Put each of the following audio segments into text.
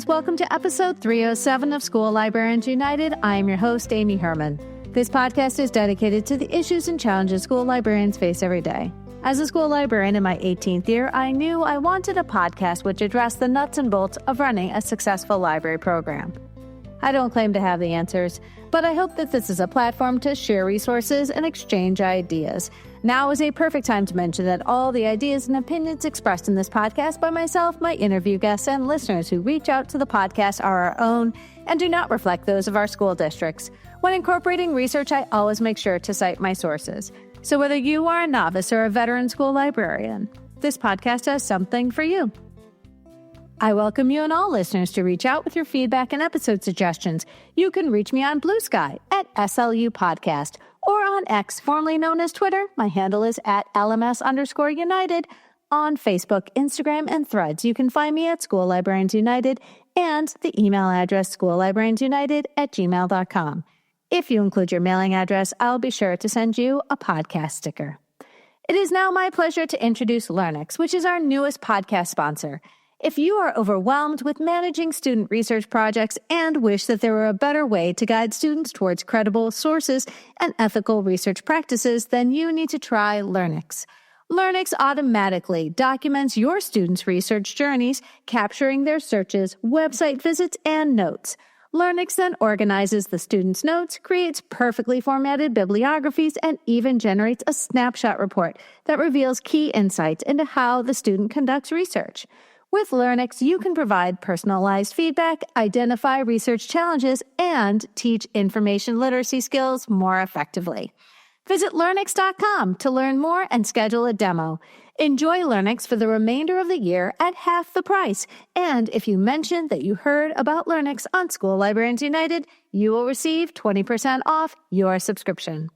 librarians. Welcome to episode 307 of School Librarians United. I am your host, Amy Herman. This podcast is dedicated to the issues and challenges school librarians face every day. As a school librarian in my 18th year, I knew I wanted a podcast which addressed the nuts and bolts of running a successful library program. I don't claim to have the answers, but I hope that this is a platform to share resources and exchange ideas. Now is a perfect time to mention that all the ideas and opinions expressed in this podcast by myself, my interview guests, and listeners who reach out to the podcast are our own and do not reflect those of our school districts. When incorporating research, I always make sure to cite my sources. So whether you are a novice or a veteran school librarian, this podcast has something for you. I welcome you and all listeners to reach out with your feedback and episode suggestions. You can reach me on Blue Sky at SLU Podcast or on X, formerly known as Twitter. My handle is at LMS_United. On Facebook, Instagram, and Threads, you can find me at School Librarians United and the email address schoollibrariansunited@gmail.com. If you include your mailing address, I'll be sure to send you a podcast sticker. It is now my pleasure to introduce LearnX, which is our newest podcast sponsor. If you are overwhelmed with managing student research projects and wish that there were a better way to guide students towards credible sources and ethical research practices, then you need to try LearnX. LearnX automatically documents your students' research journeys, capturing their searches, website visits, and notes. LearnX then organizes the students' notes, creates perfectly formatted bibliographies, and even generates a snapshot report that reveals key insights into how the student conducts research. With LearnX, you can provide personalized feedback, identify research challenges, and teach information literacy skills more effectively. Visit LearnX.com to learn more and schedule a demo. Enjoy LearnX for the remainder of the year at half the price. And if you mention that you heard about LearnX on School Librarians United, you will receive 20% off your subscription.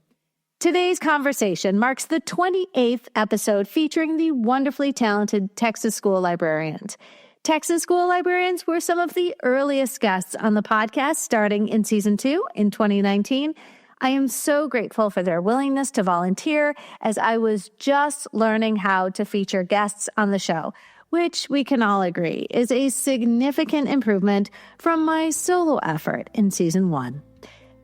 Today's conversation marks the 28th episode featuring the wonderfully talented Texas school librarians. Texas school librarians were some of the earliest guests on the podcast starting in season 2 in 2019. I am so grateful for their willingness to volunteer as I was just learning how to feature guests on the show, which we can all agree is a significant improvement from my solo effort in season 1.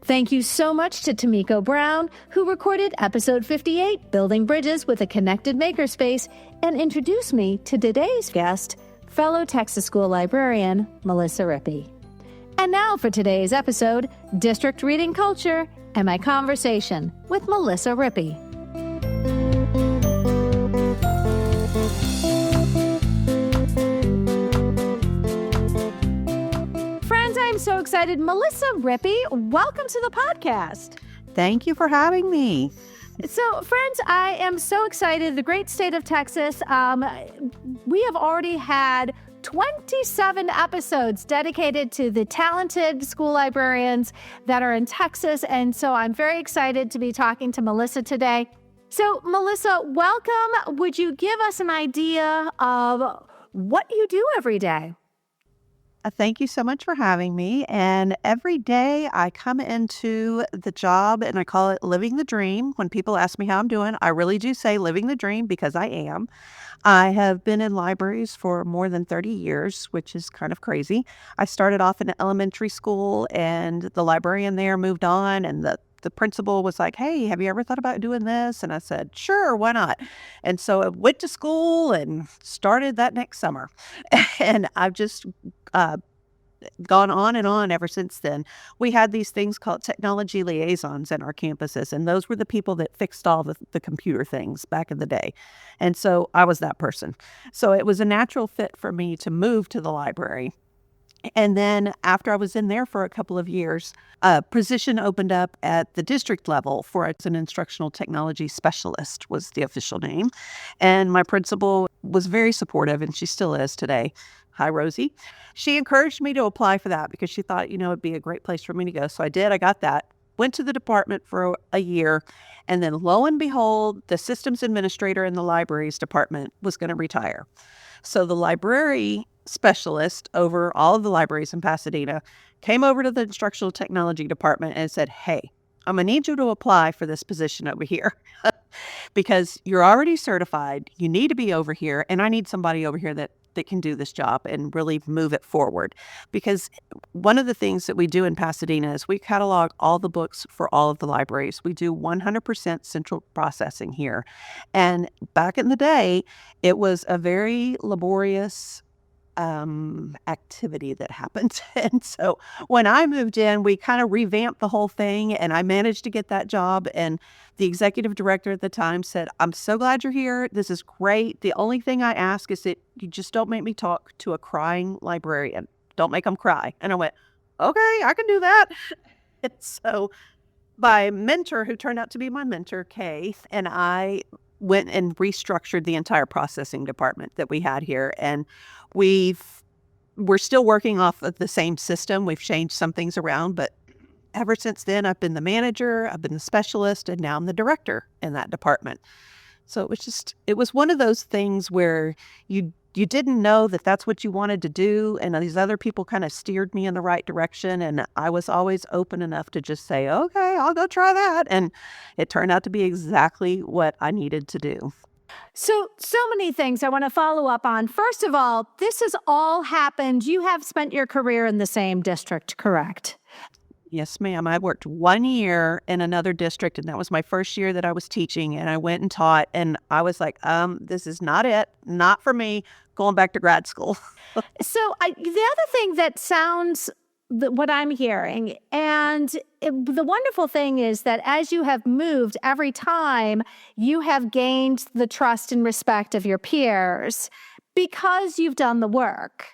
Thank you so much to Tamiko Brown, who recorded episode 58, Building Bridges with a Connected Makerspace, and introduced me to today's guest, fellow Texas school librarian, Melissa Rippy. And now for today's episode, District Reading Culture, and my conversation with Melissa Rippy. I'm so excited. Melissa Rippy, welcome to the podcast. Thank you for having me. So, friends, I am so excited. The great state of Texas, we have already had 27 episodes dedicated to the talented school librarians that are in Texas. And so I'm very excited to be talking to Melissa today. So, Melissa, welcome. Would you give us an idea of what you do every day? Thank you so much for having me. And every day I come into the job and I call it living the dream. When people ask me how I'm doing, I really do say living the dream because I am. I have been in libraries for more than 30 years, which is kind of crazy. I started off in elementary school and the librarian there moved on and the principal was like, hey, have you ever thought about doing this? And I said, sure, why not? And so I went to school and started that next summer. And I've just gone on and on ever since then. We had these things called technology liaisons in our campuses, and those were the people that fixed all the computer things back in the day. And so I was that person. So it was a natural fit for me to move to the library. And then after I was in there for a couple of years, a position opened up at the district level for an instructional technology specialist was the official name. And my principal was very supportive, and she still is today. Hi, Rosie. She encouraged me to apply for that because she thought, it'd be a great place for me to go. So I did. I got that. Went to the department for a year. And then lo and behold, the systems administrator in the libraries department was going to retire. So the library specialist over all of the libraries in Pasadena came over to the instructional technology department and said, hey, I'm going to need you to apply for this position over here because you're already certified. You need to be over here. And I need somebody over here that that can do this job and really move it forward. Because one of the things that we do in Pasadena is we catalog all the books for all of the libraries. We do 100% central processing here. And back in the day, it was a very laborious activity that happened. And so when I moved in, we kind of revamped the whole thing, and I managed to get that job. And the executive director at the time said, "I'm so glad you're here. This is great. The only thing I ask is that you just don't make me talk to a crying librarian. Don't make them cry." And I went, "Okay, I can do that." And so my mentor, who turned out to be my mentor, Kay, and I went and restructured the entire processing department that we had here. And we're still working off of the same system. We've changed some things around, but ever since then, I've been the manager, I've been the specialist, and now I'm the director in that department. So it was one of those things where you didn't know that that's what you wanted to do, and these other people kind of steered me in the right direction, and I was always open enough to just say, "Okay, I'll go try that," and it turned out to be exactly what I needed to do. So many things I want to follow up on. First of all, this has all happened. You have spent your career in the same district, correct? Yes, ma'am. I worked 1 year in another district, and that was my first year that I was teaching, and I went and taught, and I was like, this is not it, not for me, going back to grad school. So the other thing that sounds what I'm hearing, and the wonderful thing is that as you have moved, every time you have gained the trust and respect of your peers because you've done the work.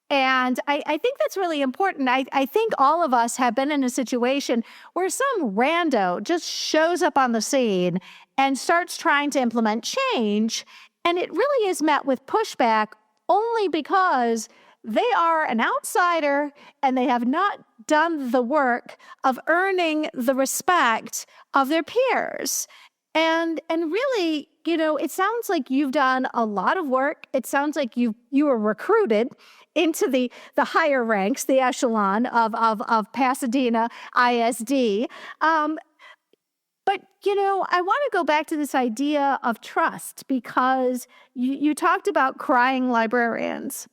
And I think that's really important. I think all of us have been in a situation where some rando just shows up on the scene and starts trying to implement change. And it really is met with pushback only because they are an outsider and they have not done the work of earning the respect of their peers. And really, it sounds like you've done a lot of work. It sounds like you were recruited into the higher ranks, the echelon of Pasadena ISD. But, I want to go back to this idea of trust because you talked about crying librarians.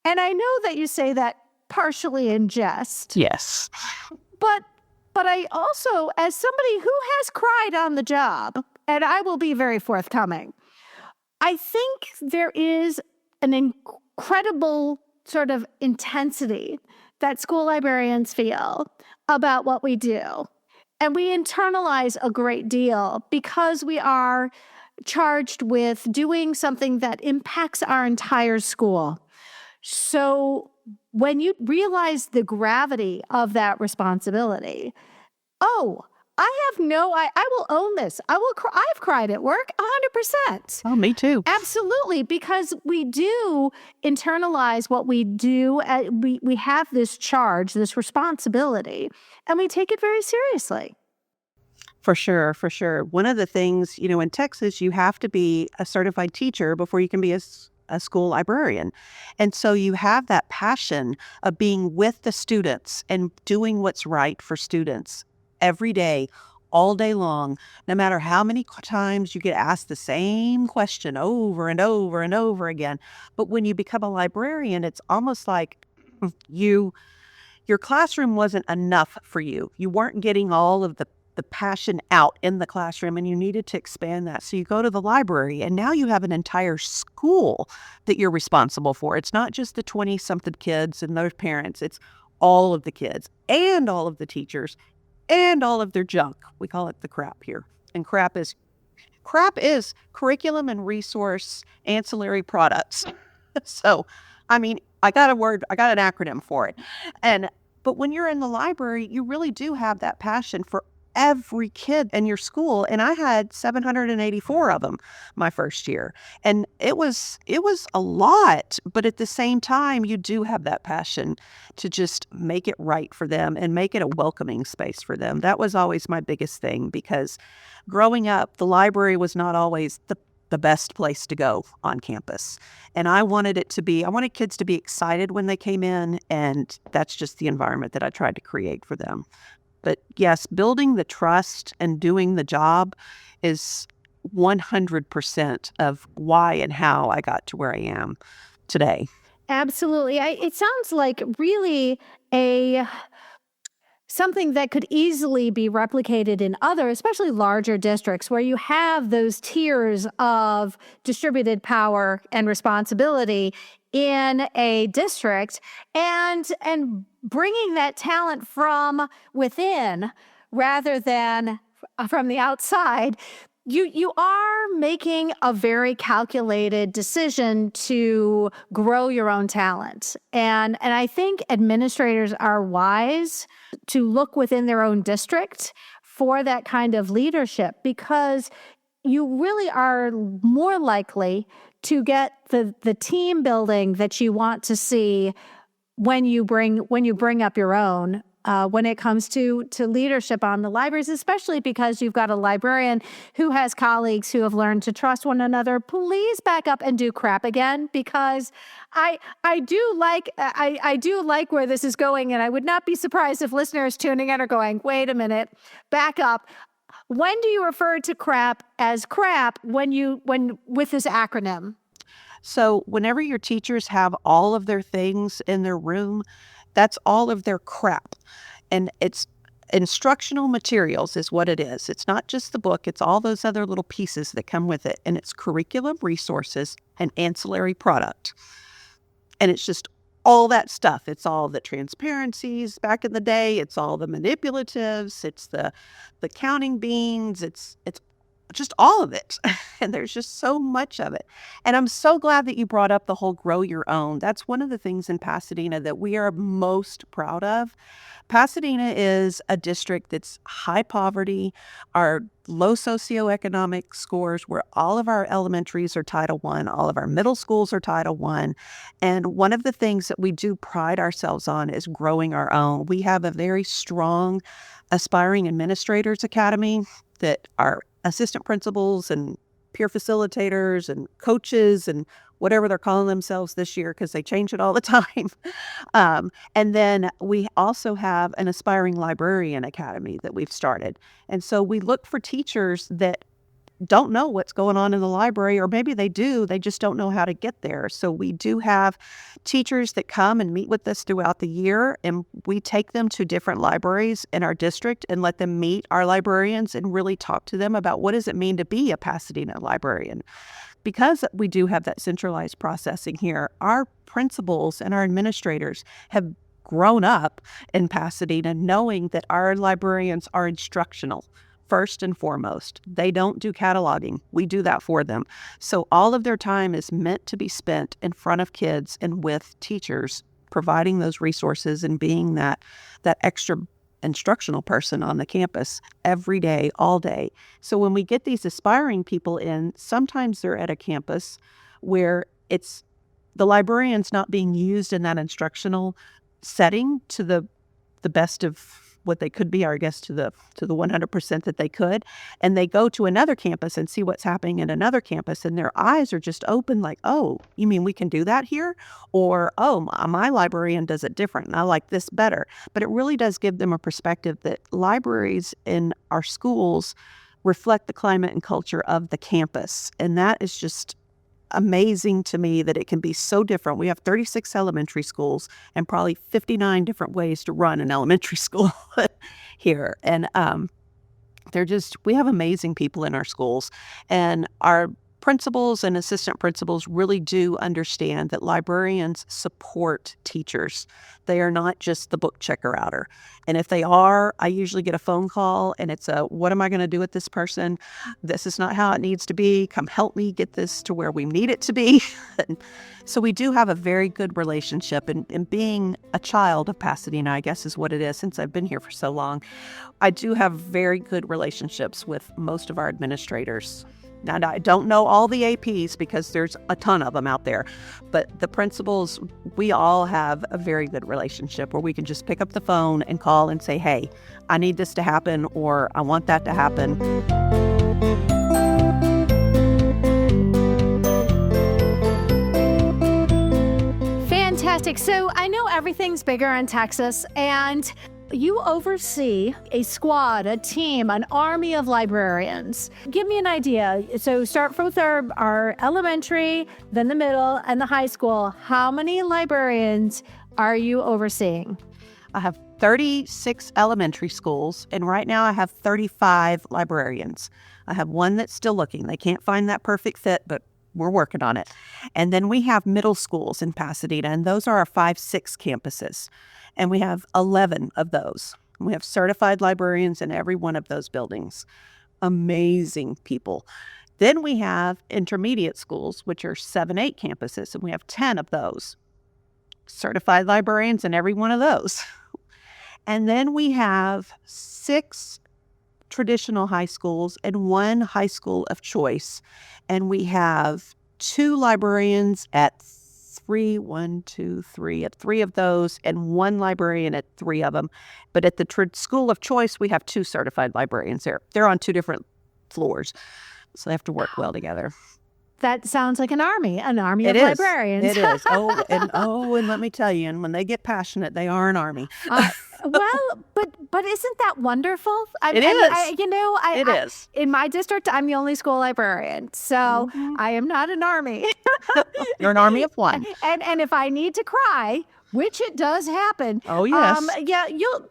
And I know that you say that partially in jest. Yes. But I also, as somebody who has cried on the job, and I will be very forthcoming, I think there is an incredible sort of intensity that school librarians feel about what we do. And we internalize a great deal because we are charged with doing something that impacts our entire school. So when you realize the gravity of that responsibility, I will own this. I've cried at work 100%. Oh, me too. Absolutely, because we do internalize what we do. We have this charge, this responsibility, and we take it very seriously. For sure, for sure. One of the things, in Texas, you have to be a certified teacher before you can be a school librarian. And so you have that passion of being with the students and doing what's right for students every day, all day long, no matter how many times you get asked the same question over and over and over again. But when you become a librarian, it's almost like your classroom wasn't enough for you. You weren't getting all of the passion out in the classroom, and you needed to expand that. So you go to the library, and now you have an entire school that you're responsible for. It's not just the 20-something kids and their parents. It's all of the kids and all of the teachers and all of their junk. We call it the crap here. And crap is curriculum and resource ancillary products. So, I got an acronym for it. But when you're in the library, you really do have that passion for every kid in your school. And I had 784 of them my first year. And it was a lot, but at the same time, you do have that passion to just make it right for them and make it a welcoming space for them. That was always my biggest thing, because growing up, the library was not always the best place to go on campus. And I wanted kids to be excited when they came in, and that's just the environment that I tried to create for them. But yes, building the trust and doing the job is 100% of why and how I got to where I am. today. Absolutely. It sounds like really something that could easily be replicated in other, especially larger districts, where you have those tiers of distributed power and responsibility in a district, and bringing that talent from within rather than from the outside. You are making a very calculated decision to grow your own talent. And I think administrators are wise to look within their own district for that kind of leadership, because you really are more likely to get the team building that you want to see when you bring up your own. When it comes to leadership on the libraries, especially because you've got a librarian who has colleagues who have learned to trust one another. Please back up and do crap again, because I do like where this is going, and I would not be surprised if listeners tuning in are going, wait a minute, back up. When do you refer to crap as crap when with this acronym? So whenever your teachers have all of their things in their room, that's all of their crap. And it's instructional materials is what it is. It's not just the book. It's all those other little pieces that come with it. And it's curriculum, resources, and ancillary product. And it's just all that stuff. It's all the transparencies back in the day. It's all the manipulatives. It's the counting beans. It's just all of it. And there's just so much of it. And I'm so glad that you brought up the whole grow your own. That's one of the things in Pasadena that we are most proud of. Pasadena is a district that's high poverty, our low socioeconomic scores, where all of our elementaries are Title I, all of our middle schools are Title I. And one of the things that we do pride ourselves on is growing our own. We have a very strong Aspiring Administrators Academy that our assistant principals and peer facilitators and coaches and whatever they're calling themselves this year, because they change it all the time. And then we also have an Aspiring Librarian Academy that we've started. And so we look for teachers that don't know what's going on in the library, or maybe they do, they just don't know how to get there. So we do have teachers that come and meet with us throughout the year, and we take them to different libraries in our district and let them meet our librarians and really talk to them about what does it mean to be a Pasadena librarian. Because we do have that centralized processing here, our principals and our administrators have grown up in Pasadena knowing that our librarians are instructional. First and foremost, they don't do cataloging. We do that for them. So all of their time is meant to be spent in front of kids and with teachers, providing those resources and being that extra instructional person on the campus every day, all day. So when we get these aspiring people in, sometimes they're at a campus where it's the librarian's not being used in that instructional setting to the best of what they could be, or I guess to the 100% that they could. And they go to another campus and see what's happening at another campus, and their eyes are just open like, oh, you mean we can do that here? Or, oh, my librarian does it different and I like this better. But it really does give them a perspective that libraries in our schools reflect the climate and culture of the campus. And that is just amazing to me that it can be so different. We have 36 elementary schools and probably 59 different ways to run an elementary school here. And we have amazing people in our schools, and our principals and assistant principals really do understand that librarians support teachers. They are not just the book checker outer. And if they are, I usually get a phone call and it's what am I going to do with this person? This is not how it needs to be. Come help me get this to where we need it to be. So we do have a very good relationship, and being a child of Pasadena, I guess is what it is, since I've been here for so long. I do have very good relationships with most of our administrators. Now, I don't know all the APs because there's a ton of them out there, but the principals, we all have a very good relationship where we can just pick up the phone and call and say, hey, I need this to happen, or I want that to happen. Fantastic. So I know everything's bigger in Texas, and You oversee a squad, a team, an army of librarians. Give me an idea. So start from our elementary, then the middle, and the high school. How many librarians are you overseeing? I have 36 elementary schools, and right now I have 35 librarians. I have one that's still looking. They can't find that perfect fit, but we're working on it. And then we have middle schools in Pasadena, and those are our 5-6 campuses. And we have 11 of those. We have certified librarians in every one of those buildings. Amazing people. Then we have intermediate schools, which are 7-8 campuses, and we have 10 of those. Certified librarians in every one of those. And then we have 6 traditional high schools and 1 high school of choice. And we have 2 librarians at 3 of those, and 1 librarian at 3 of them. But at the school of choice, we have 2 certified librarians there. They're on 2 different floors, so they have to work well together. That sounds like an army of librarians. It is. And let me tell you, and when they get passionate, they are an army. Well, but isn't that wonderful? It is. In my district, I'm the only school librarian, so I am not an army. You're an army of one. And if I need to cry, which it does happen. Oh, yes.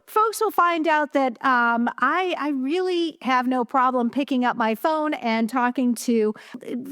Folks will find out that I really have no problem picking up my phone and talking to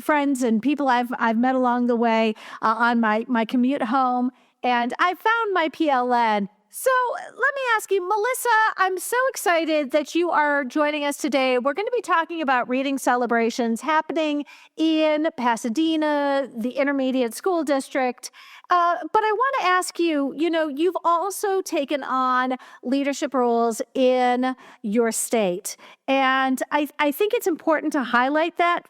friends and people I've met along the way on my commute home. And I found my PLN. So let me ask you, Melissa, I'm so excited that you are joining us today. We're going to be talking about reading celebrations happening in Pasadena, the Intermediate School District. But I want to ask you, you've also taken on leadership roles in your state. And I think it's important to highlight that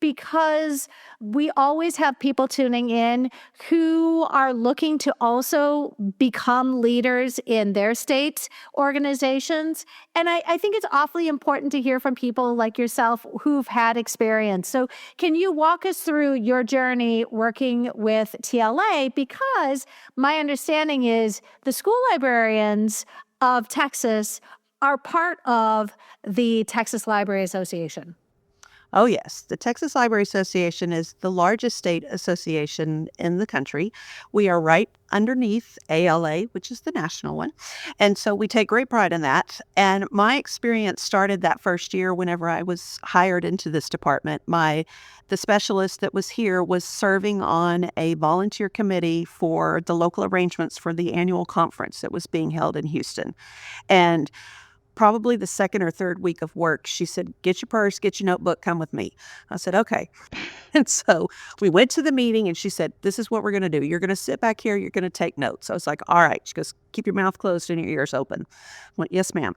because we always have people tuning in who are looking to also become leaders in their state's organizations. And I think it's awfully important to hear from people like yourself who've had experience. So can you walk us through your journey working with TLA? Because my understanding is the school librarians of Texas are part of the Texas Library Association. Oh, yes. The Texas Library Association is the largest state association in the country. We are right underneath ALA, which is the national one. And so we take great pride in that. And my experience started that first year whenever I was hired into this department. The specialist that was here was serving on a volunteer committee for the local arrangements for the annual conference that was being held in Houston. And probably the second or third week of work, she said, get your purse, get your notebook, come with me. I said, okay. And so we went to the meeting and she said, this is what we're going to do. You're going to sit back here. You're going to take notes. I was like, all right. She goes, keep your mouth closed and your ears open. I went, yes, ma'am.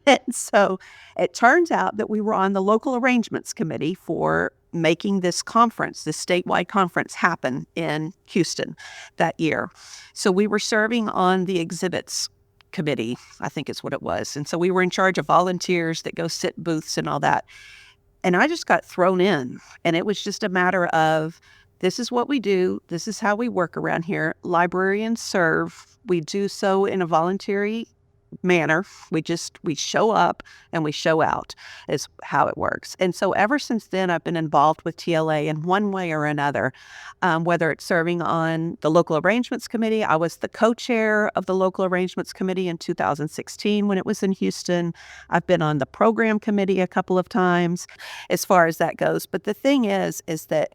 And so it turns out that we were on the local arrangements committee for making this conference, this statewide conference, happen in Houston that year. So we were serving on the exhibits committee, I think is what it was. And so we were in charge of volunteers that go sit booths and all that. And I just got thrown in. And it was just a matter of, this is what we do. This is how we work around here. Librarians serve. We do so in a voluntary manner. We show up and we show out is how it works. And so ever since then, I've been involved with TLA in one way or another, whether it's serving on the local arrangements committee. I was the co-chair of the local arrangements committee in 2016 when it was in Houston. I've been on the program committee a couple of times as far as that goes. But the thing is that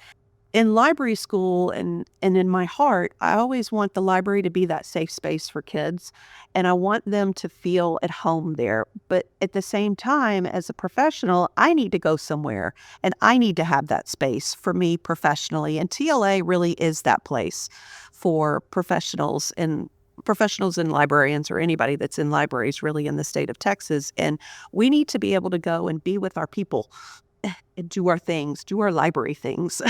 in library school and in my heart, I always want the library to be that safe space for kids, and I want them to feel at home there. But at the same time, as a professional, I need to go somewhere, and I need to have that space for me professionally. And TLA really is that place for professionals and librarians or anybody that's in libraries really in the state of Texas. And we need to be able to go and be with our people and do our things, do our library things.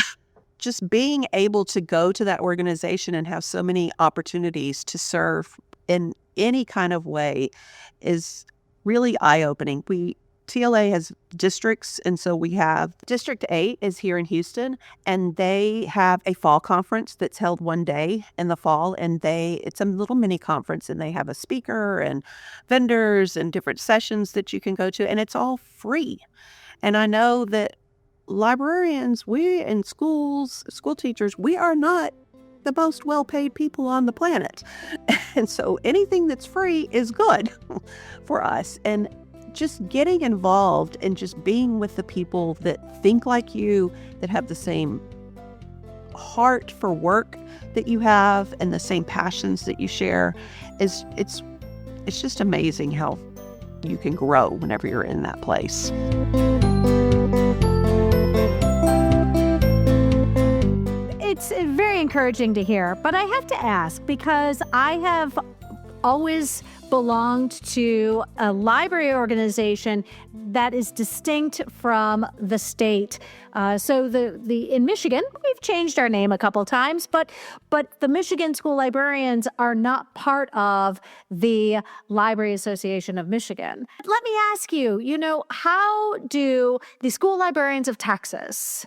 Just being able to go to that organization and have so many opportunities to serve in any kind of way is really eye-opening. TLA has districts, and so we have District 8 is here in Houston, and they have a fall conference that's held one day in the fall, and it's a little mini conference, and they have a speaker and vendors and different sessions that you can go to, and it's all free. And I know that librarians, we in school teachers, we are not the most well-paid people on the planet. And so anything that's free is good for us. And just getting involved and just being with the people that think like you, that have the same heart for work that you have and the same passions that you share, it's just amazing how you can grow whenever you're in that place. It's very encouraging to hear, but I have to ask, because I have always belonged to a library organization that is distinct from the state. So in Michigan, we've changed our name a couple times, but the Michigan School Librarians are not part of the Library Association of Michigan. Let me ask you, how do the School Librarians of Texas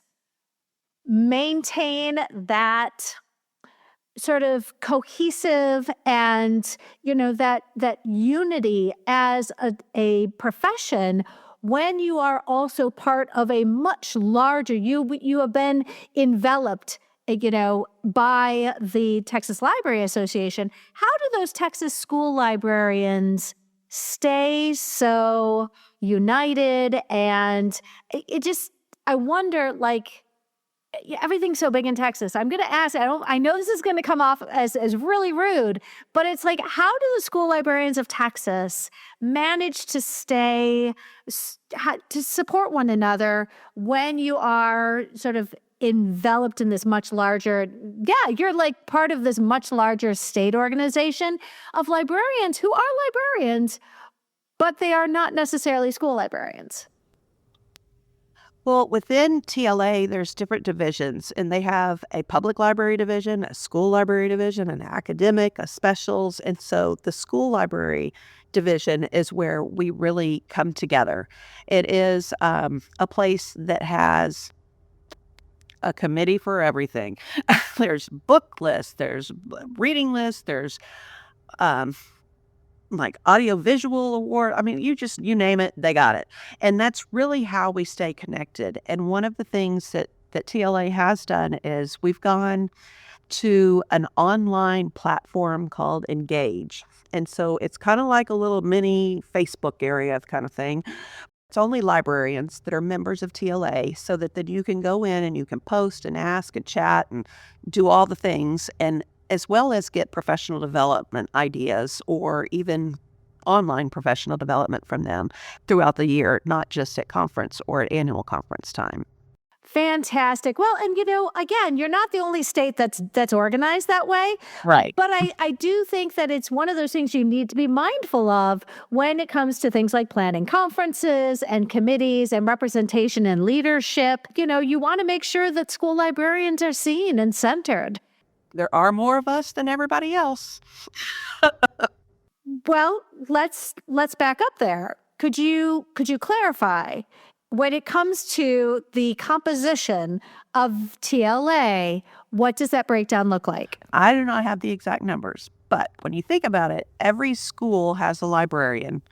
maintain that sort of cohesive and, that unity as a profession when you are also part of a much larger, you have been enveloped, by the Texas Library Association. How do those Texas school librarians stay so united? And I wonder, everything's so big in Texas. I'm going to ask, I know this is going to come off as really rude, but it's like, how do the school librarians of Texas manage to to support one another when you are sort of enveloped in this much larger, you're like part of this much larger state organization of librarians who are librarians, but they are not necessarily school librarians? Well, within TLA, there's different divisions, and they have a public library division, a school library division, an academic, a specials. And so the school library division is where we really come together. It is a place that has a committee for everything. There's book lists, there's reading lists, there's like audiovisual award. I mean, you name it, they got it. And that's really how we stay connected. And one of the things that TLA has done is we've gone to an online platform called Engage. And so it's kind of like a little mini Facebook area kind of thing. It's only librarians that are members of TLA, so that then you can go in and you can post and ask and chat and do all the things, and as well as get professional development ideas or even online professional development from them throughout the year, not just at conference or at annual conference time. Fantastic. Well, and again, you're not the only state that's organized that way. Right. But I do think that it's one of those things you need to be mindful of when it comes to things like planning conferences and committees and representation and leadership. You want to make sure that school librarians are seen and centered. There are more of us than everybody else. Well, let's back up there. Could you clarify, when it comes to the composition of TLA, what does that breakdown look like? I do not have the exact numbers, but when you think about it, every school has a librarian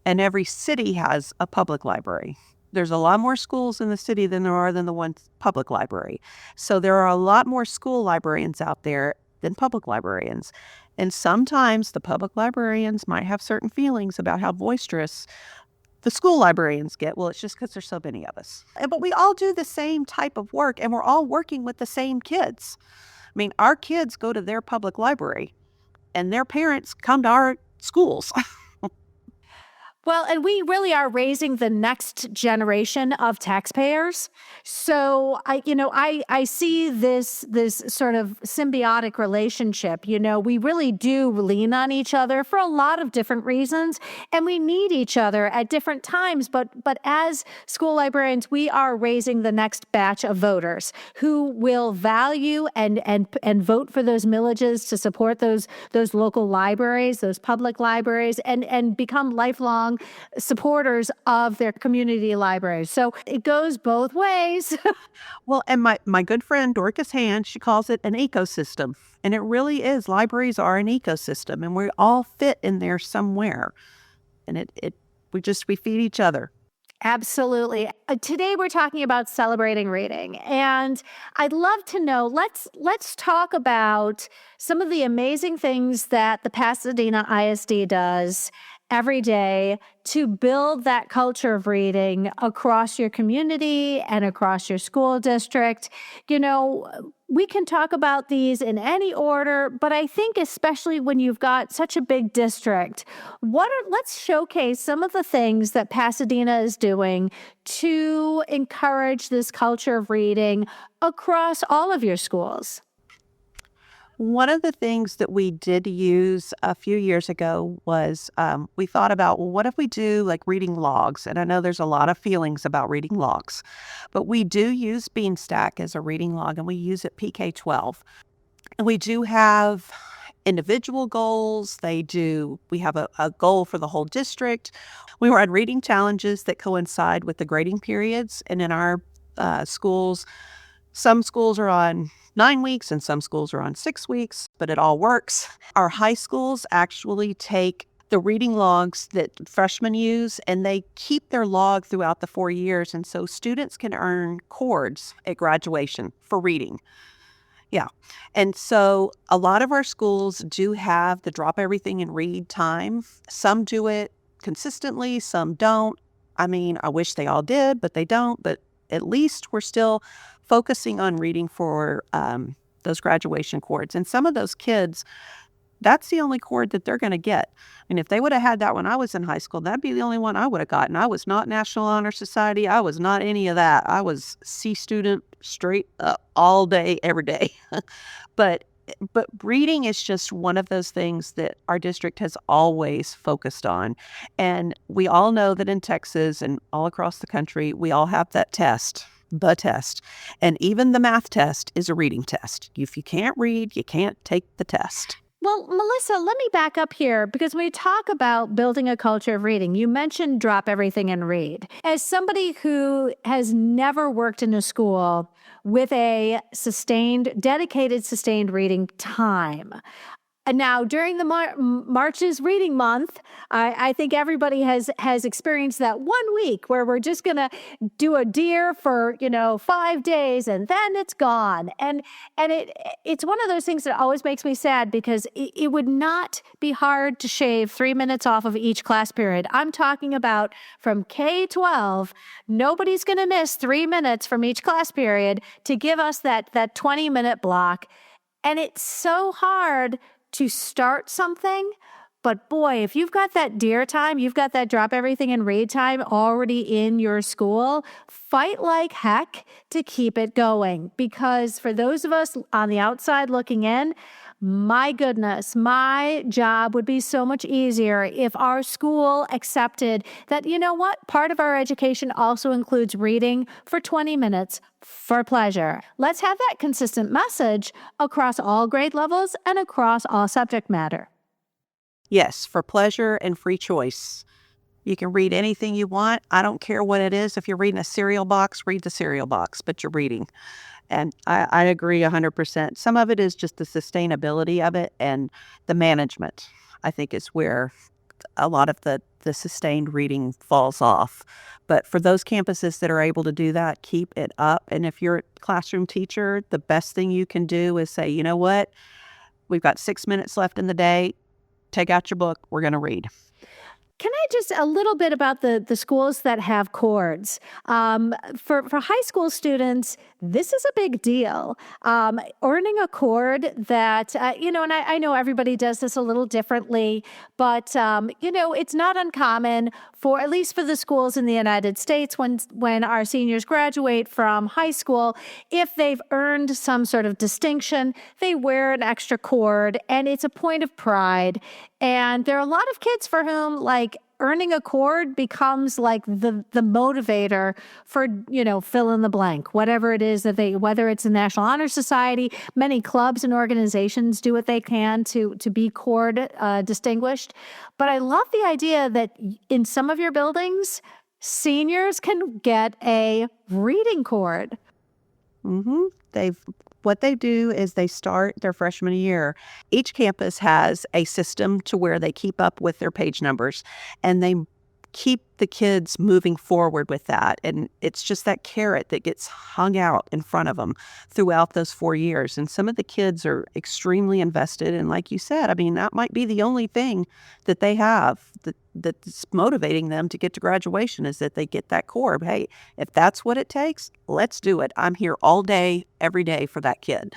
and every city has a public library. There's a lot more schools in the city than there are than the one public library. So there are a lot more school librarians out there than public librarians. And sometimes the public librarians might have certain feelings about how boisterous the school librarians get. Well, it's just because there's so many of us. But we all do the same type of work, and we're all working with the same kids. I mean, our kids go to their public library, and their parents come to our schools. Well, and we really are raising the next generation of taxpayers. So I see this sort of symbiotic relationship. We really do lean on each other for a lot of different reasons, and we need each other at different times. But as school librarians, we are raising the next batch of voters who will value and vote for those millages to support those local libraries, those public libraries, and become lifelong strong supporters of their community libraries. So it goes both ways. Well, and my good friend Dorcas Hand, she calls it an ecosystem. And it really is. Libraries are an ecosystem, and we all fit in there somewhere. And we feed each other. Absolutely. Today we're talking about celebrating reading, and I'd love to know, let's talk about some of the amazing things that the Pasadena ISD does every day to build that culture of reading across your community and across your school district. You know, we can talk about these in any order, but I think especially when you've got such a big district, let's showcase some of the things that Pasadena is doing to encourage this culture of reading across all of your schools. One of the things that we did use a few years ago was we thought about, well, what if we do like reading logs? And I know there's a lot of feelings about reading logs, but we do use Beanstack as a reading log, and we use it PK-12. And we do have individual goals. We have a goal for the whole district. We run reading challenges that coincide with the grading periods. And in our schools, some schools are on 9 weeks and some schools are on 6 weeks, but it all works. Our high schools actually take the reading logs that freshmen use, and they keep their log throughout the 4 years. And so students can earn cords at graduation for reading. Yeah. And so a lot of our schools do have the drop everything and read time. Some do it consistently, some don't. I mean, I wish they all did, but they don't. But at least we're still focusing on reading for those graduation cords. And some of those kids, that's the only cord that they're going to get. And if they would have had that when I was in high school, that'd be the only one I would have gotten. I was not National Honor Society. I was not any of that. I was C student straight up all day, every day. But reading is just one of those things that our district has always focused on. And we all know that in Texas and all across the country, we all have that test, the test. And even the math test is a reading test. If you can't read, you can't take the test. Well, Melissa, let me back up here because when we talk about building a culture of reading, you mentioned drop everything and read. As somebody who has never worked in a school with a dedicated sustained reading time, and now, during the March is Reading Month, I think everybody has experienced that 1 week where we're just going to do a deer for 5 days and then it's gone. And it's one of those things that always makes me sad because it would not be hard to shave 3 minutes off of each class period. I'm talking about from K-12, nobody's going to miss 3 minutes from each class period to give us that 20-minute block. And it's so hard to start something. But boy, if you've got that deer time, you've got that drop everything and read time already in your school, fight like heck to keep it going. Because for those of us on the outside looking in, my goodness, my job would be so much easier if our school accepted that, you know what, part of our education also includes reading for 20 minutes for pleasure. Let's have that consistent message across all grade levels and across all subject matter. Yes, for pleasure and free choice. You can read anything you want. I don't care what it is. If you're reading a cereal box, read the cereal box, but you're reading. And I agree 100%. Some of it is just the sustainability of it and the management, I think, is where a lot of the sustained reading falls off. But for those campuses that are able to do that, keep it up. And if you're a classroom teacher, the best thing you can do is say, you know what? We've got 6 minutes left in the day. Take out your book. We're going to read. Can I just a little bit about the schools that have cords? For high school students, this is a big deal. Earning a cord that, and I know everybody does this a little differently, but, it's not uncommon for, at least for the schools in the United States, when our seniors graduate from high school, if they've earned some sort of distinction, they wear an extra cord, and it's a point of pride. And there are a lot of kids for whom, earning a cord becomes like the motivator for, fill in the blank, whatever it is that whether it's the National Honor Society, many clubs and organizations do what they can to be cord distinguished. But I love the idea that in some of your buildings, seniors can get a reading cord. Mm-hmm. What they do is they start their freshman year. Each campus has a system to where they keep up with their page numbers, and they keep the kids moving forward with that. And it's just that carrot that gets hung out in front of them throughout those 4 years. And some of the kids are extremely invested. And like you said, I mean, that might be the only thing that they have that's motivating them to get to graduation, is that they get that core. Hey, if that's what it takes, let's do it. I'm here all day, every day for that kid.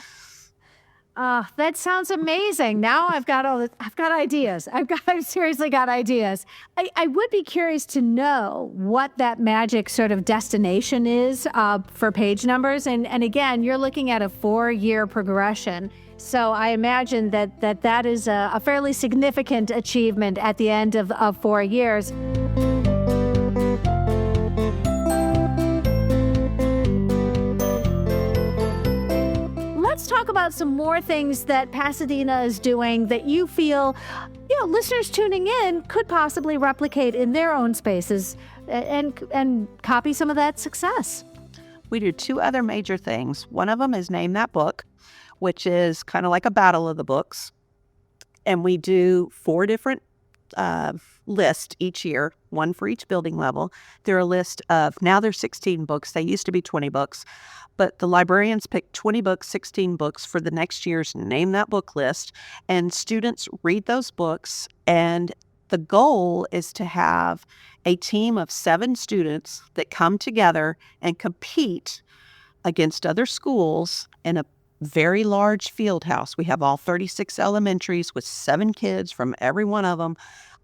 That sounds amazing. Now I've got ideas. I've seriously got ideas. I would be curious to know what that magic sort of destination is for page numbers. And again, you're looking at a 4-year progression. So I imagine that is a fairly significant achievement at the end of 4 years. Let's talk about some more things that Pasadena is doing that you feel, listeners tuning in could possibly replicate in their own spaces and copy some of that success. We do 2 other major things. One of them is Name That Book, which is kind of like a battle of the books. And we do 4 different lists each year, one for each building level. They're a list of, now there's 16 books. They used to be 20 books. But the librarians pick 20 books, 16 books for the next year's Name That Book list. And students read those books. And the goal is to have a team of 7 students that come together and compete against other schools in a very large field house. We have all 36 elementaries with 7 kids from every one of them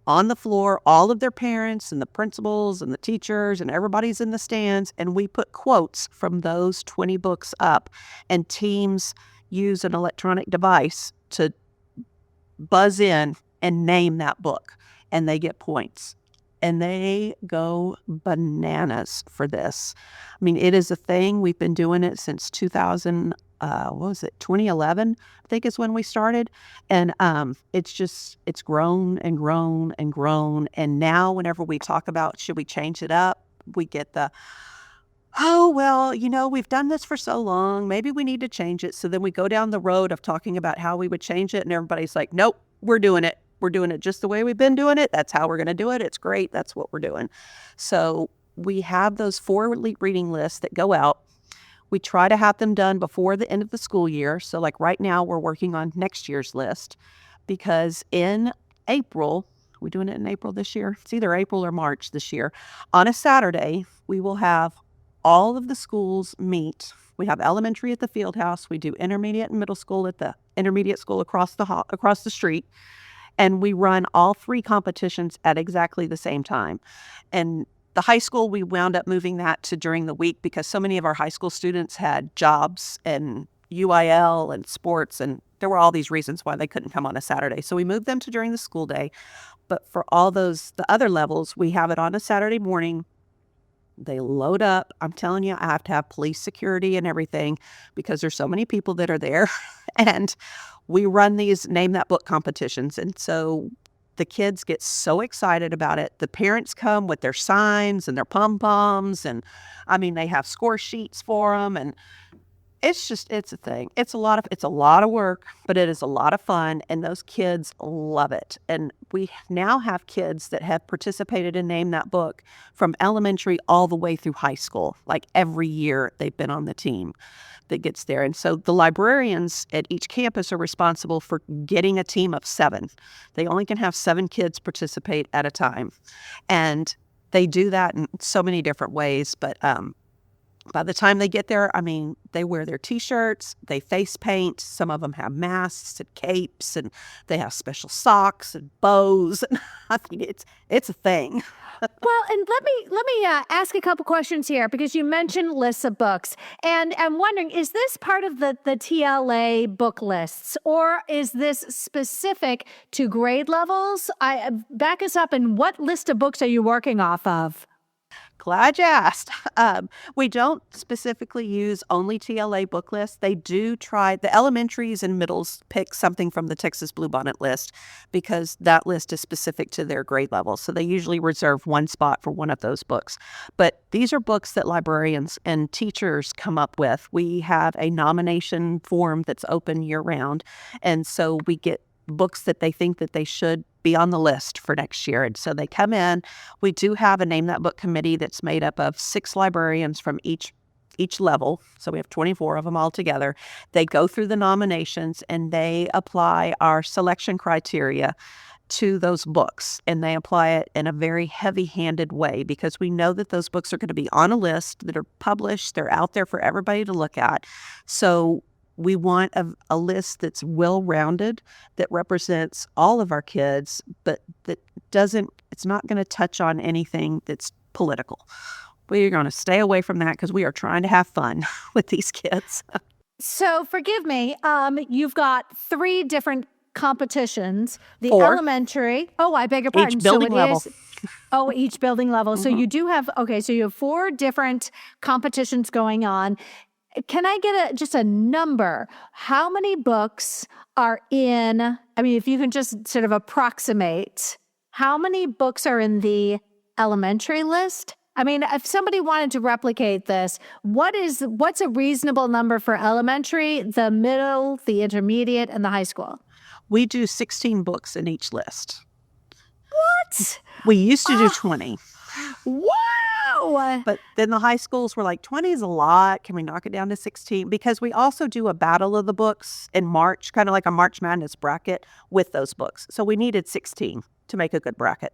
on the floor, all of their parents and the principals and the teachers, and everybody's in the stands. And we put quotes from those 20 books up, and teams use an electronic device to buzz in and name that book, and they get points. And they go bananas for this. I mean, it is a thing. We've been doing it since 2011, I think is when we started. And it's grown and grown and grown. And now whenever we talk about, should we change it up, we get oh, well, we've done this for so long, maybe we need to change it. So then we go down the road of talking about how we would change it. And everybody's like, nope, we're doing it. We're doing it just the way we've been doing it. That's how we're going to do it. It's great. That's what we're doing. So we have those 4 reading lists that go out. We try to have them done before the end of the school year. So like right now, we're working on next year's list, because in April, we're doing it in April this year. It's either April or March this year. On a Saturday, we will have all of the schools meet. We have elementary at the field house. We do intermediate and middle school at the intermediate school across the street. And we run all 3 competitions at exactly the same time. And the high school, we wound up moving that to during the week, because so many of our high school students had jobs and UIL and sports, and there were all these reasons why they couldn't come on a Saturday. So we moved them to during the school day. But for all the other levels, we have it on a Saturday morning. They load up. I'm telling you, I have to have police security and everything, because there's so many people that are there. And we run these Name That Book competitions. And so the kids get so excited about it. The parents come with their signs and their pom-poms. And I mean, they have score sheets for them. And it's a thing. It's a lot of work, but it is a lot of fun. And those kids love it. And we now have kids that have participated in Name That Book from elementary all the way through high school. Like every year they've been on the team that gets there. And so the librarians at each campus are responsible for getting a team of 7. They only can have 7 kids participate at a time. And they do that in so many different ways. But by the time they get there, I mean, they wear their T-shirts, they face paint. Some of them have masks and capes, and they have special socks and bows. I mean, it's a thing. Well, and let me ask a couple questions here, because you mentioned lists of books, and I'm wondering, is this part of the TLA book lists, or is this specific to grade levels? Back us up, and what list of books are you working off of? Glad you asked. We don't specifically use only TLA book lists. They do try, the elementaries and middles pick something from the Texas Bluebonnet list because that list is specific to their grade level. So they usually reserve one spot for one of those books. But these are books that librarians and teachers come up with. We have a nomination form that's open year round. And so we get books that they think that they should be on the list for next year. And so they come in. We do have a Name That Book committee that's made up of 6 librarians from each level. So we have 24 of them all together. They go through the nominations and they apply our selection criteria to those books. And they apply it in a very heavy-handed way because we know that those books are going to be on a list that are published. They're out there for everybody to look at. So we want a list that's well-rounded, that represents all of our kids, but that it's not going to touch on anything that's political. We're going to stay away from that because we are trying to have fun with these kids. So forgive me, you've got 3 different competitions. The 4. elementary, I beg your pardon. Each building level. Each building level. Mm-hmm. So you do have, so you have 4 different competitions going on. Can I get just a number? How many books are in, if you can just sort of approximate, how many books are in the elementary list? If somebody wanted to replicate this, what's a reasonable number for elementary, the middle, the intermediate, and the high school? We do 16 books in each list. What? We used to do 20. Wow! But then the high schools were like, 20 is a lot. Can we knock it down to 16? Because we also do a battle of the books in March, kind of like a March Madness bracket with those books. So we needed 16 to make a good bracket.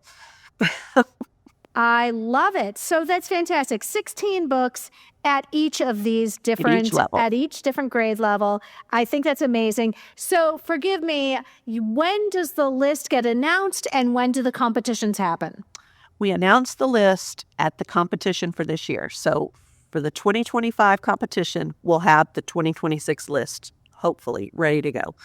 I love it. So that's fantastic. 16 books at each of these different, at each different grade level. I think that's amazing. So forgive me, when does the list get announced and when do the competitions happen? We announced the list at the competition for this year. So for the 2025 competition, we'll have the 2026 list, hopefully, ready to go.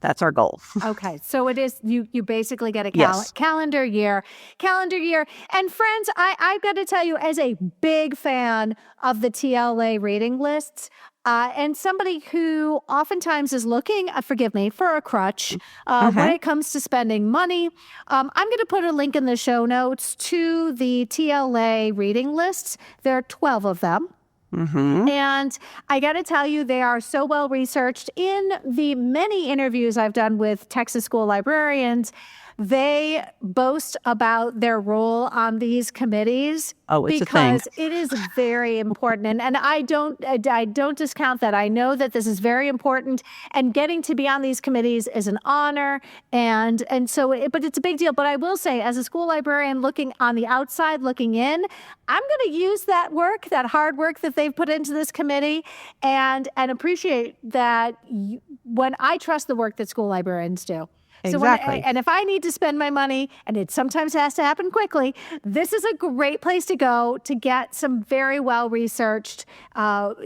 That's our goal. Okay. So it is, you basically get a calendar year. And friends, I've got to tell you, as a big fan of the TLA reading lists, and somebody who oftentimes is looking, forgive me, for a crutch when it comes to spending money, I'm going to put a link in the show notes to the TLA reading lists. There are 12 of them. Mm-hmm. And I got to tell you, they are so well researched. In the many interviews I've done with Texas school librarians, they boast about their role on these committees. Oh, it's a thing. Because it is very important. And I don't discount that. I know that this is very important. And getting to be on these committees is an honor. And so, but it's a big deal. But I will say, as a school librarian looking on the outside, looking in, I'm going to use that work, that hard work that they've put into this committee, and appreciate that when I trust the work that school librarians do. Exactly. So and if I need to spend my money, and it sometimes has to happen quickly, this is a great place to go to get some very well-researched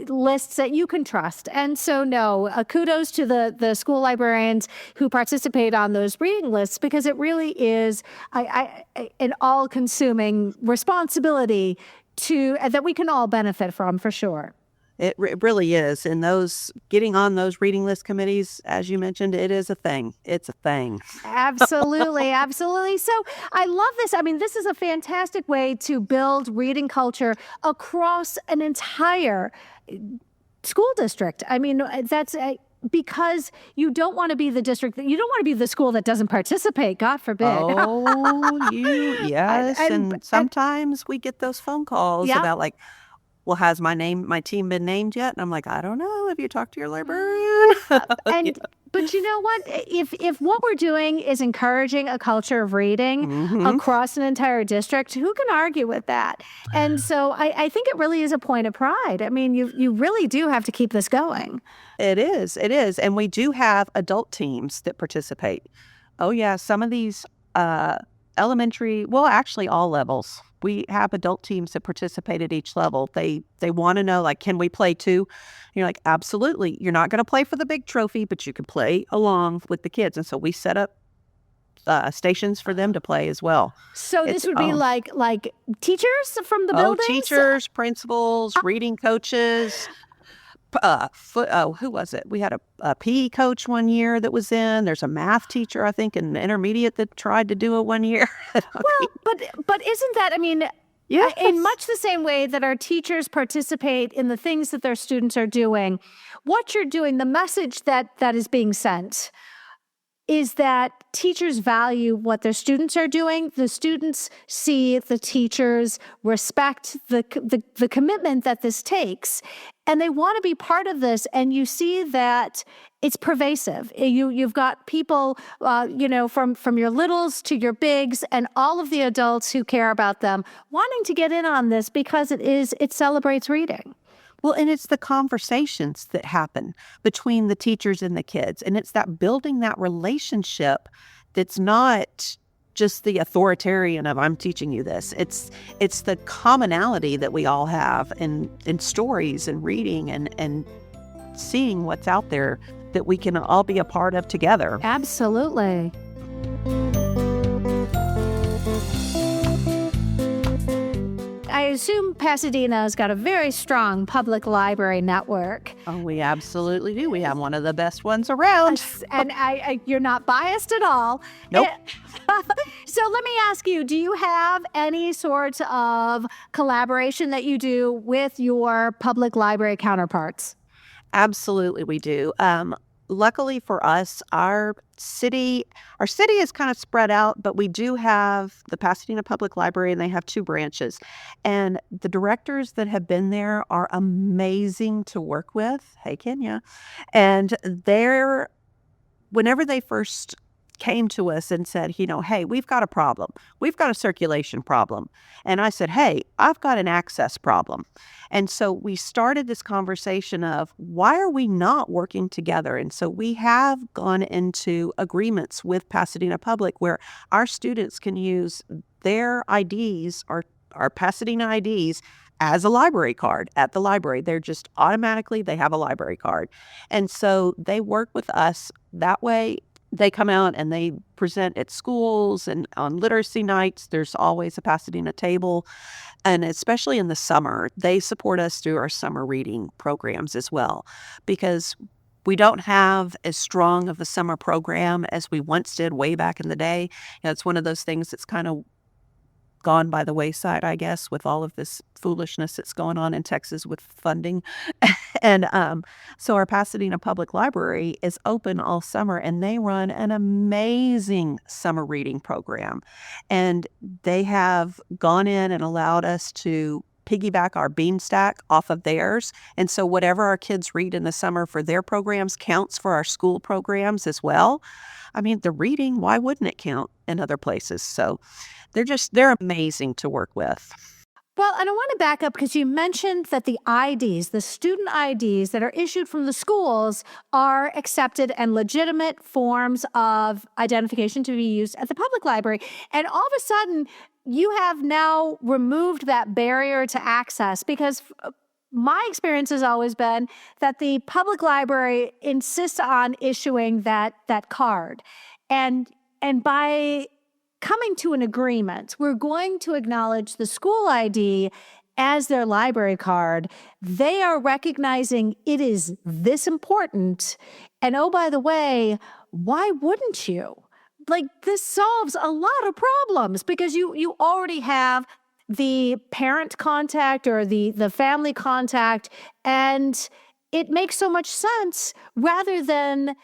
lists that you can trust. And so, kudos to the school librarians who participate on those reading lists, because it really is an all-consuming responsibility that we can all benefit from, for sure. It really is. And getting on those reading list committees, as you mentioned, it is a thing. It's a thing. Absolutely. Absolutely. So I love this. This is a fantastic way to build reading culture across an entire school district. That's because you don't want to be the district, you don't want to be the school that doesn't participate, God forbid. Oh, yes. And sometimes we get those phone calls about well, has my team been named yet? And I'm like, I don't know. Have you talked to your librarian? But you know what? If what we're doing is encouraging a culture of reading across an entire district, who can argue with that? And so I think it really is a point of pride. You really do have to keep this going. It is. And we do have adult teams that participate. Oh, yeah. Some of these elementary, well, actually all levels. We have adult teams that participate at each level. They want to know, like, can we play too? You're like, absolutely. You're not going to play for the big trophy, but you can play along with the kids. And so we set up stations for them to play as well. So this would be like teachers from the buildings? Teachers, principals, reading coaches. Who was it? We had a PE coach one year that was in. There's a math teacher, I think, in intermediate that tried to do it one year. Well, but isn't that, I mean, yes. In much the same way that our teachers participate in the things that their students are doing, what you're doing, the message that is being sent is that teachers value what their students are doing. The students see the teachers respect the commitment that this takes, and they want to be part of this. And you see that it's pervasive. You've got people, from your littles to your bigs, and all of the adults who care about them wanting to get in on this because it celebrates reading. Well, and it's the conversations that happen between the teachers and the kids. And it's that building that relationship that's not just the authoritarian of I'm teaching you this. It's the commonality that we all have in stories and reading and seeing what's out there that we can all be a part of together. Absolutely. I assume Pasadena's got a very strong public library network. Oh, we absolutely do. We have one of the best ones around. And you're not biased at all. Nope. So let me ask you, do you have any sort of collaboration that you do with your public library counterparts? Absolutely, we do. Luckily for us, our city is kind of spread out, but we do have the Pasadena Public Library, and they have 2 branches. And the directors that have been there are amazing to work with. Hey, Kenya. And whenever they first came to us and said, hey, we've got a problem. We've got a circulation problem. And I said, hey, I've got an access problem. And so we started this conversation of why are we not working together? And so we have gone into agreements with Pasadena Public where our students can use their IDs, our Pasadena IDs, as a library card at the library. They're just automatically, they have a library card. And so they work with us that way. They come out and they present at schools and on literacy nights. There's always a Pasadena table. And especially in the summer, they support us through our summer reading programs as well, because we don't have as strong of a summer program as we once did way back in the day. It's one of those things that's kind of gone by the wayside, I guess, with all of this foolishness that's going on in Texas with funding. And so our Pasadena Public Library is open all summer, and they run an amazing summer reading program. And they have gone in and allowed us to piggyback our bean stack off of theirs. And so whatever our kids read in the summer for their programs counts for our school programs as well. I mean, the reading, why wouldn't it count in other places? So they're amazing to work with. Well, and I want to back up because you mentioned that the IDs, the student IDs that are issued from the schools, are accepted and legitimate forms of identification to be used at the public library. And all of a sudden, you have now removed that barrier to access, because my experience has always been that the public library insists on issuing that card. And by coming to an agreement, we're going to acknowledge the school ID as their library card. They are recognizing it is this important. And oh, by the way, why wouldn't you? Like, this solves a lot of problems because you already have the parent contact or the family contact, and it makes so much sense rather than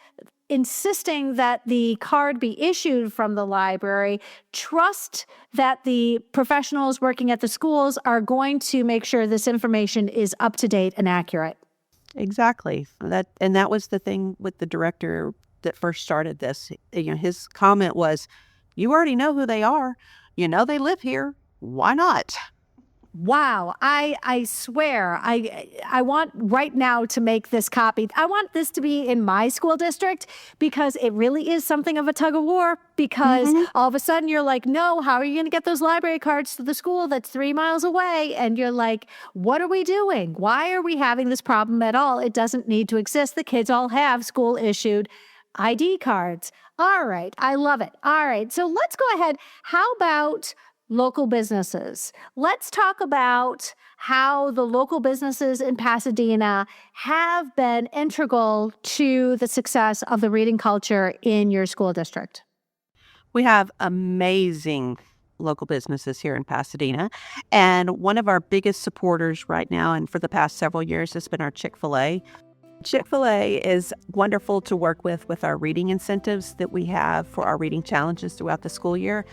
insisting that the card be issued from the library. Trust that the professionals working at the schools are going to make sure this information is up to date and accurate. Exactly. That was the thing with the director that first started this. His comment was, "You already know who they are. You know they live here. Why not?" Wow. I swear, I want right now to make this copy. I want this to be in my school district because it really is something of a tug of war, because all of a sudden you're like, no, how are you going to get those library cards to the school that's 3 miles away? And you're like, what are we doing? Why are we having this problem at all? It doesn't need to exist. The kids all have school issued ID cards. All right. I love it. All right. So let's go ahead. How about local businesses? Let's talk about how the local businesses in Pasadena have been integral to the success of the reading culture in your school district. We have amazing local businesses here in Pasadena. And one of our biggest supporters right now, and for the past several years, has been our Chick-fil-A. Chick-fil-A is wonderful to work with our reading incentives that we have for our reading challenges throughout the school year.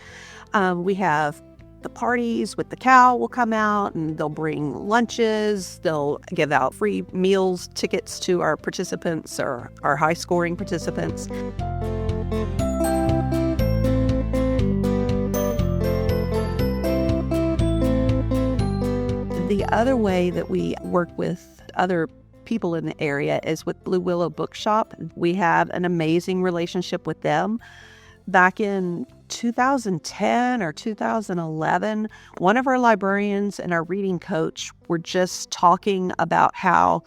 We have the parties with the cow will come out and they'll bring lunches. They'll give out free meals tickets to our participants or our high scoring participants. The other way that we work with other people in the area is with Blue Willow Bookshop. We have an amazing relationship with them. Back in 2010 or 2011, one of our librarians and our reading coach were just talking about how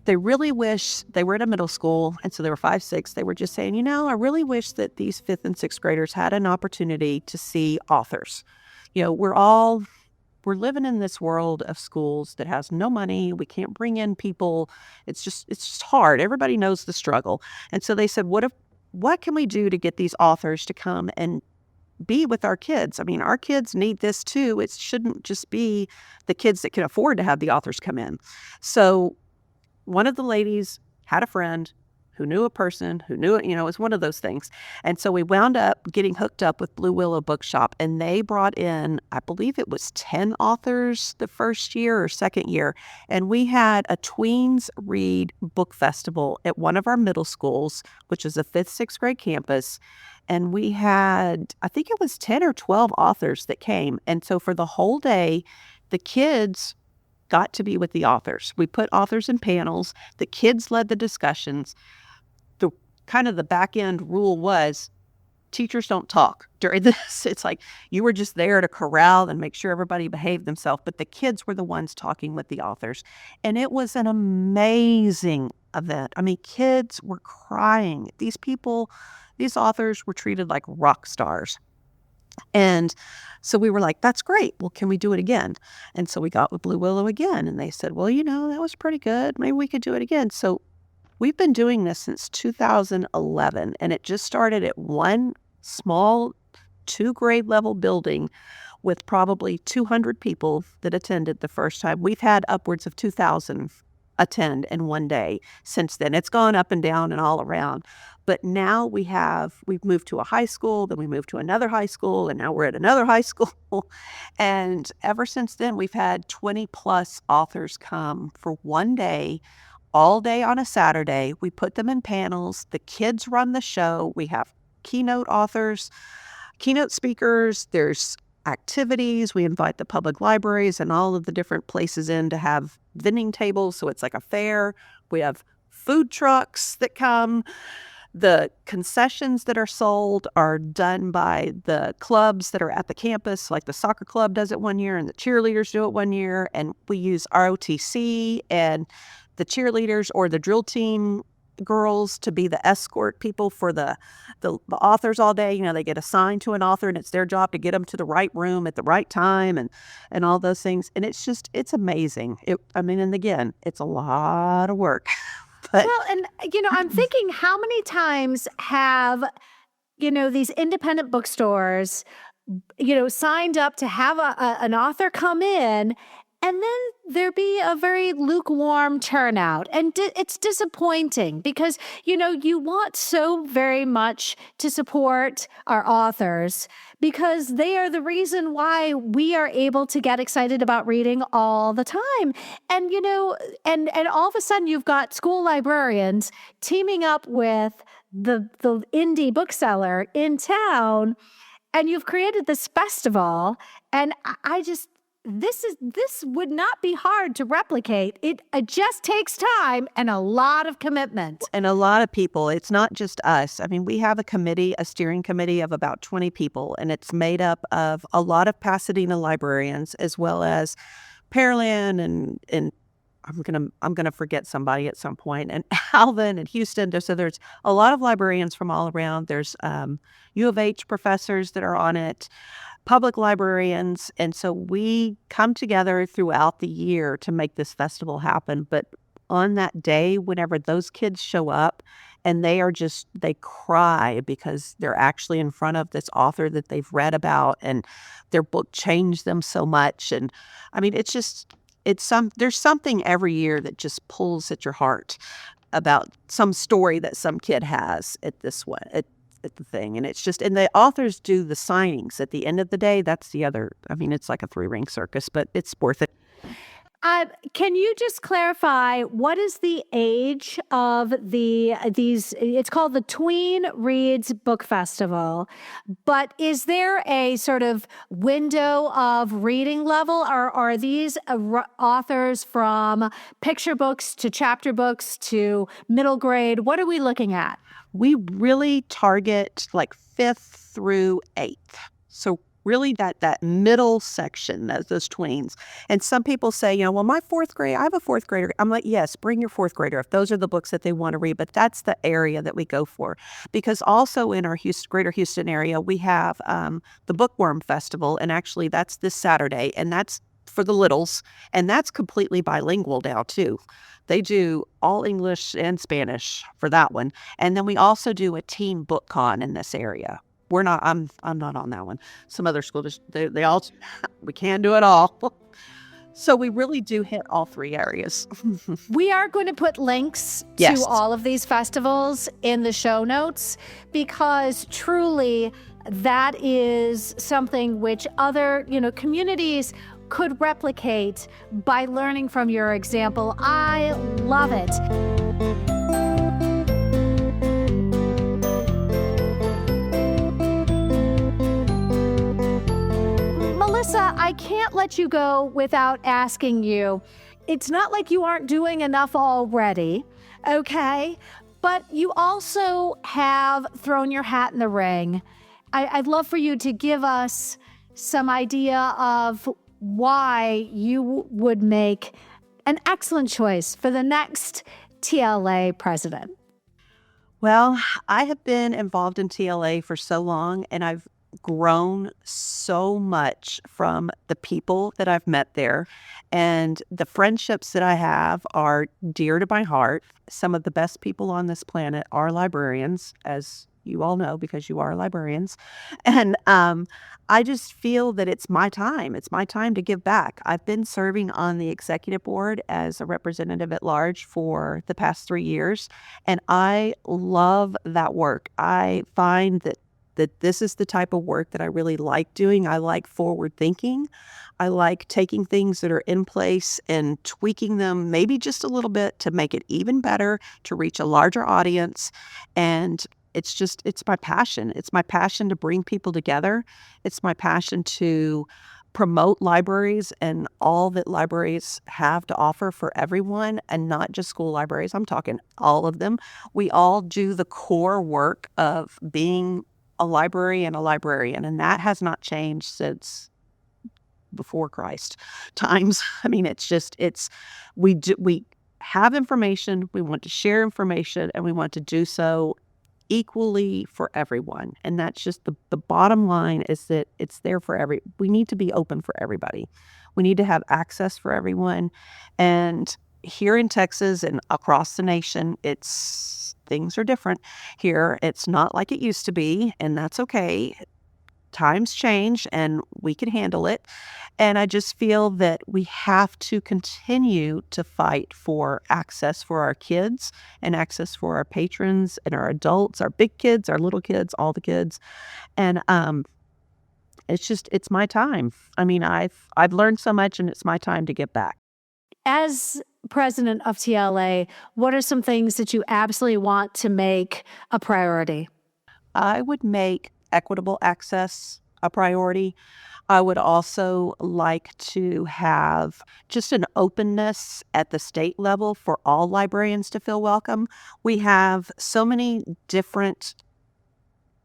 they really wish they were at a middle school, and so they were 5, 6. They were just saying, I really wish that these 5th and 6th graders had an opportunity to see authors. We're living in this world of schools that has no money. We can't bring in people. It's just hard. Everybody knows the struggle. And so they said, what can we do to get these authors to come and be with our kids? I mean, our kids need this too. It shouldn't just be the kids that can afford to have the authors come in. So one of the ladies had a friend who knew a person who knew it, it was one of those things. And so we wound up getting hooked up with Blue Willow Bookshop, and they brought in, I believe it was 10 authors the first year or second year. And we had a Tweens Read Book Festival at one of our middle schools, which is a 5th, 6th grade campus. And we had, I think it was 10 or 12 authors that came. And so for the whole day, the kids got to be with the authors. We put authors in panels. The kids led the discussions. The back end rule was teachers don't talk during this. It's like you were just there to corral and make sure everybody behaved themselves, but the kids were the ones talking with the authors. And it was an amazing event. I mean, kids were crying. These authors were treated like rock stars. And so we were like, that's great. Well, can we do it again? And so we got with Blue Willow again, and they said, well, that was pretty good. Maybe we could do it again. So we've been doing this since 2011, and it just started at one small 2-grade level building with probably 200 people that attended the first time. We've had upwards of 2,000 attend in one day since then. It's gone up and down and all around. But now we've moved to a high school, then we moved to another high school, and now we're at another high school. And ever since then, we've had 20 plus authors come for one day, all day on a Saturday. We put them in panels. The kids run the show. We have keynote authors, keynote speakers. There's activities. We invite the public libraries and all of the different places in to have vending tables. So it's like a fair. We have food trucks that come. The concessions that are sold are done by the clubs that are at the campus, like the soccer club does it one year and the cheerleaders do it one year. And we use ROTC and the cheerleaders or the drill team girls to be the escort people for the authors all day. They get assigned to an author, and it's their job to get them to the right room at the right time and all those things. And it's amazing. And again, it's a lot of work. But well, and I'm thinking, how many times have these independent bookstores signed up to have an author come in, and then there be a very lukewarm turnout. And it's disappointing because, you want so very much to support our authors because they are the reason why we are able to get excited about reading all the time. And, and all of a sudden you've got school librarians teaming up with the indie bookseller in town, and you've created this festival. And this would not be hard to replicate. It just takes time and a lot of commitment. And a lot of people. It's not just us. I mean, we have a steering committee of about 20 people, and it's made up of a lot of Pasadena librarians as well as Pearland and I'm gonna forget somebody at some point, and Alvin and Houston. So there's a lot of librarians from all around. There's U of H professors that are on it, public librarians, and so we come together throughout the year to make this festival happen. But on that day, whenever those kids show up and they cry because they're actually in front of this author that they've read about and their book changed them so much. And I mean, there's something every year that just pulls at your heart about some story that some kid has at the thing. And and the authors do the signings at the end of the day. That's the other, I mean, it's like a 3-ring circus, but it's worth it. Can you just clarify what is the age of these? It's called the Tween Reads Book Festival, but is there a sort of window of reading level, or are these authors from picture books to chapter books to middle grade? What are we looking at? We really target like 5th through 8th. So really that middle section, those tweens. And some people say, well, I have a 4th grader. I'm like, yes, bring your 4th grader if those are the books that they want to read. But that's the area that we go for. Because also in our greater Houston area, we have the Bookworm Festival. And actually that's this Saturday. And that's for the littles. And that's completely bilingual now too. They do all English and Spanish for that one. And then we also do a teen book con in this area. I'm not on that one. Some other schools, we can't do it all. So we really do hit all 3 areas. We are going to put links to all of these festivals in the show notes, because truly that is something which other, communities could replicate by learning from your example. I love it. Melissa, I can't let you go without asking you. It's not like you aren't doing enough already, okay? But you also have thrown your hat in the ring. I'd love for you to give us some idea of why you would make an excellent choice for the next TLA president. Well, I have been involved in TLA for so long, and I've grown so much from the people that I've met there, and the friendships that I have are dear to my heart. Some of the best people on this planet are librarians, as you all know, because you are librarians. And I just feel that it's my time. It's my time to give back. I've been serving on the executive board as a representative at large for the past 3 years, and I love that work. I find that this is the type of work that I really like doing. I like forward thinking. I like taking things that are in place and tweaking them maybe just a little bit to make it even better, to reach a larger audience. And it's my passion. It's my passion to bring people together. It's my passion to promote libraries and all that libraries have to offer for everyone, and not just school libraries. I'm talking all of them. We all do the core work of being a library and a librarian, and that has not changed since before Christ times. I mean, we have information, we want to share information, and we want to do so equally for everyone. And that's just the bottom line, is that it's there for we need to be open for everybody. We need to have access for everyone. And here in Texas and across the nation, things are different here. It's not like it used to be, and that's okay. Times change and we can handle it. And I just feel that we have to continue to fight for access for our kids and access for our patrons and our adults, our big kids, our little kids, all the kids. And it's my time. I mean, I've learned so much, and it's my time to give back. As president of TLA, what are some things that you absolutely want to make a priority? I would make equitable access a priority. I would also like to have just an openness at the state level for all librarians to feel welcome. We have so many different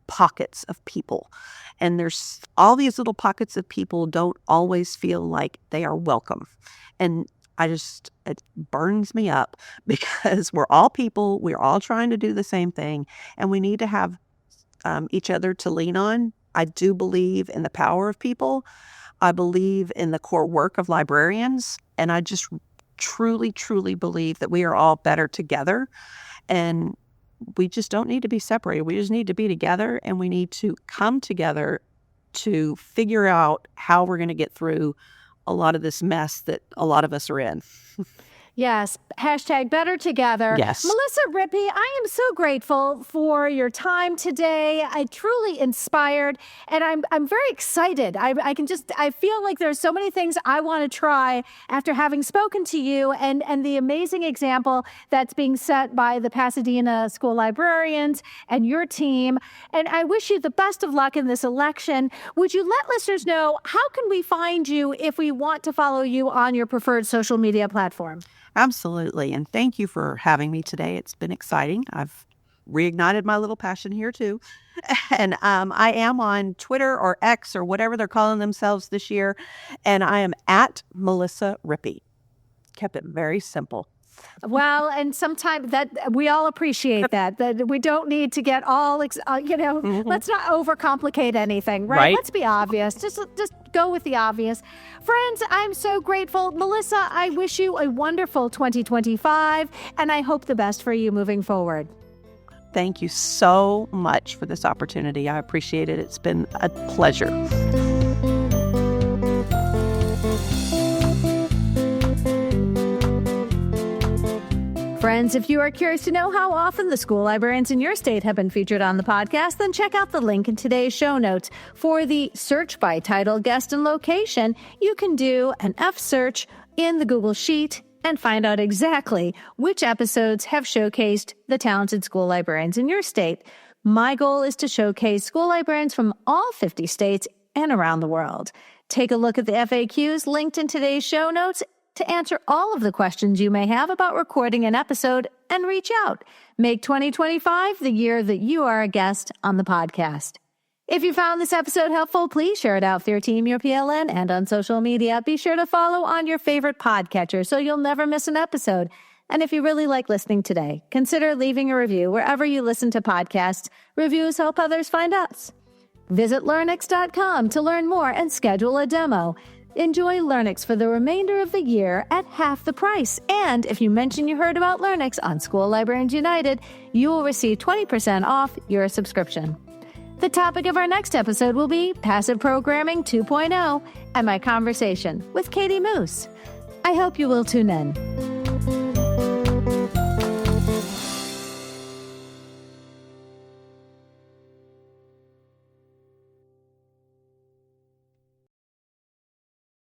pockets of people, and there's all these little pockets of people don't always feel like they are welcome. And it burns me up because we're all people, we're all trying to do the same thing, and we need to have each other to lean on. I do believe in the power of people. I believe in the core work of librarians, and I just truly, truly believe that we are all better together, and we just don't need to be separated. We just need to be together, and we need to come together to figure out how we're going to get through a lot of this mess that a lot of us are in. Yes. Hashtag better together. Yes. Melissa Rippy, I am so grateful for your time today. I truly inspired, and I'm very excited. I feel like there's so many things I want to try after having spoken to you and the amazing example that's being set by the Pasadena School Librarians and your team. And I wish you the best of luck in this election. Would you let listeners know, how can we find you if we want to follow you on your preferred social media platform? Absolutely. And thank you for having me today. It's been exciting. I've reignited my little passion here too. And I am on Twitter or X or whatever they're calling themselves this year. And I am at Melissa Rippy. Kept it very simple. Well, and sometimes that we all appreciate that we don't need to get all, let's not overcomplicate anything, right? Let's be obvious. Just go with the obvious. Friends, I'm so grateful. Melissa, I wish you a wonderful 2025, and I hope the best for you moving forward. Thank you so much for this opportunity. I appreciate it. It's been a pleasure. Friends, if you are curious to know how often the school librarians in your state have been featured on the podcast, then check out the link in today's show notes. For the search by title, guest, and location, you can do an F search in the Google Sheet and find out exactly which episodes have showcased the talented school librarians in your state. My goal is to showcase school librarians from all 50 states and around the world. Take a look at the FAQs linked in today's show notes to answer all of the questions you may have about recording an episode, and reach out. Make 2025 the year that you are a guest on the podcast. If you found this episode helpful, please share it out with your team, your PLN, and on social media. Be sure to follow on your favorite podcatcher so you'll never miss an episode. And if you really like listening today, consider leaving a review wherever you listen to podcasts. Reviews help others find us. Visit learnix.com to learn more and schedule a demo. Enjoy Learnix for the remainder of the year at half the price. And if you mention you heard about Learnix on School Librarians United, you will receive 20% off your subscription. The topic of our next episode will be Passive Programming 2.0 and my conversation with Katie Moose. I hope you will tune in.